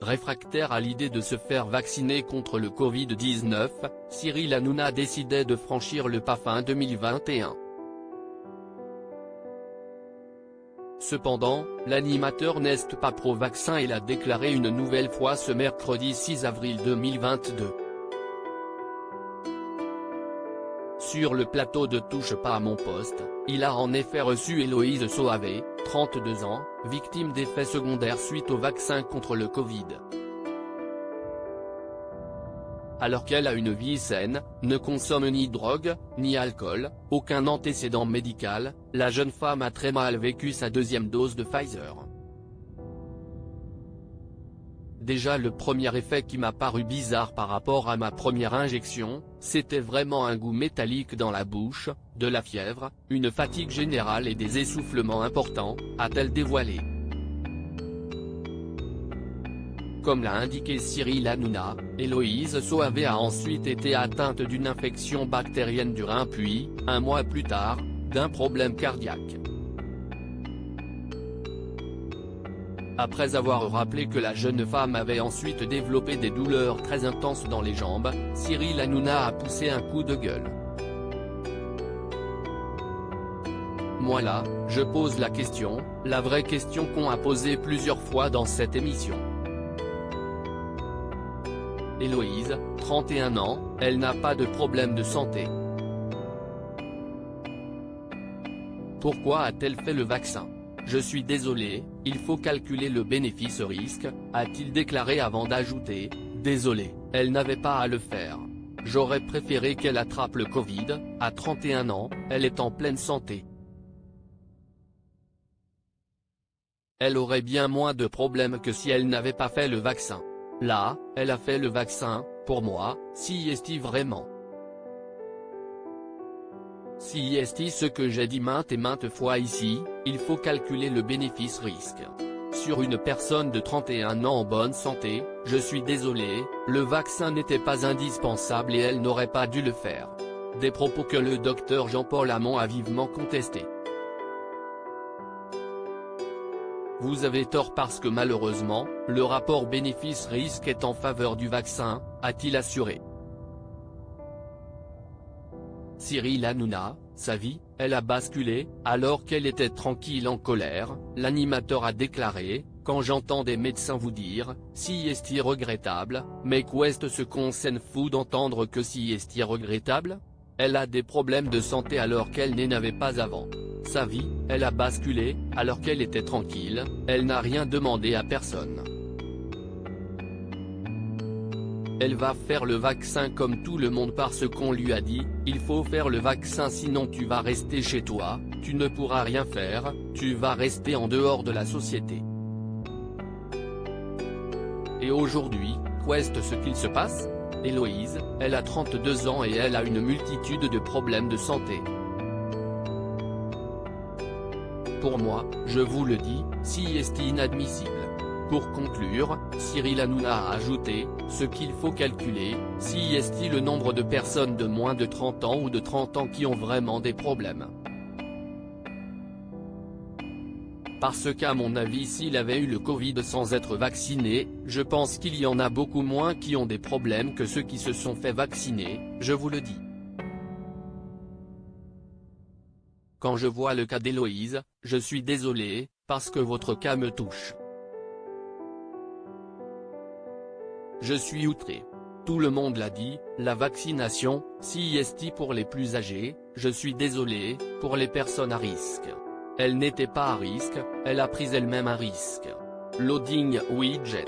Réfractaire à l'idée de se faire vacciner contre le Covid-19, Cyril Hanouna décidait de franchir le pas fin 2021. Cependant, l'animateur n'est pas pro-vaccin et l'a déclaré une nouvelle fois ce mercredi 6 avril 2022. Sur le plateau de Touche pas à mon poste, il a en effet reçu Héloïse Soavé, 32 ans, victime d'effets secondaires suite au vaccin contre le Covid. Alors qu'elle a une vie saine, ne consomme ni drogue, ni alcool, aucun antécédent médical, la jeune femme a très mal vécu sa deuxième dose de Pfizer. Déjà le premier effet qui m'a paru bizarre par rapport à ma première injection, c'était vraiment un goût métallique dans la bouche, de la fièvre, une fatigue générale et des essoufflements importants, a-t-elle dévoilé. Comme l'a indiqué Cyril Hanouna, Héloïse Soavé a ensuite été atteinte d'une infection bactérienne du rein puis, un mois plus tard, d'un problème cardiaque. Après avoir rappelé que la jeune femme avait ensuite développé des douleurs très intenses dans les jambes, Cyril Hanouna a poussé un coup de gueule. Moi là, je pose la question, la vraie question qu'on a posée plusieurs fois dans cette émission. Héloïse, 31 ans, elle n'a pas de problème de santé. Pourquoi a-t-elle fait le vaccin ? Je suis désolé, il faut calculer le bénéfice-risque, a-t-il déclaré avant d'ajouter, désolé, elle n'avait pas à le faire. J'aurais préféré qu'elle attrape le Covid, à 31 ans, elle est en pleine santé. Elle aurait bien moins de problèmes que si elle n'avait pas fait le vaccin. Là, elle a fait le vaccin, pour moi, si est-il vraiment. Si est-il ce que j'ai dit maintes et maintes fois ici, il faut calculer le bénéfice-risque. Sur une personne de 31 ans en bonne santé, je suis désolé, le vaccin n'était pas indispensable et elle n'aurait pas dû le faire. Des propos que le docteur Jean-Paul Hamon a vivement contestés. Vous avez tort parce que malheureusement, le rapport bénéfice-risque est en faveur du vaccin, a-t-il assuré. Cyril Hanouna, sa vie, elle a basculé, alors qu'elle était tranquille en colère, l'animateur a déclaré, quand j'entends des médecins vous dire, si est-il regrettable, mais qu'est-ce ce qu'on s'en fout d'entendre que si est-il regrettable ? Elle a des problèmes de santé alors qu'elle n'en avait pas avant. Sa vie, elle a basculé, alors qu'elle était tranquille, elle n'a rien demandé à personne. Elle va faire le vaccin comme tout le monde parce qu'on lui a dit, il faut faire le vaccin sinon tu vas rester chez toi, tu ne pourras rien faire, tu vas rester en dehors de la société. Et aujourd'hui, qu'est-ce ce qu'il se passe ? Héloïse, elle a 32 ans et elle a une multitude de problèmes de santé. Pour moi, je vous le dis, si est inadmissible. Pour conclure, Cyril Hanouna a ajouté, ce qu'il faut calculer, si est le nombre de personnes de moins de 30 ans ou de 30 ans qui ont vraiment des problèmes. Parce qu'à mon avis s'il avait eu le Covid sans être vacciné, je pense qu'il y en a beaucoup moins qui ont des problèmes que ceux qui se sont fait vacciner, je vous le dis. Quand je vois le cas d'Héloïse, je suis désolé, parce que votre cas me touche. Je suis outré. Tout le monde l'a dit, la vaccination, si est pour les plus âgés, je suis désolé, pour les personnes à risque. Elle n'était pas à risque, elle a pris elle-même un risque. Loading widget.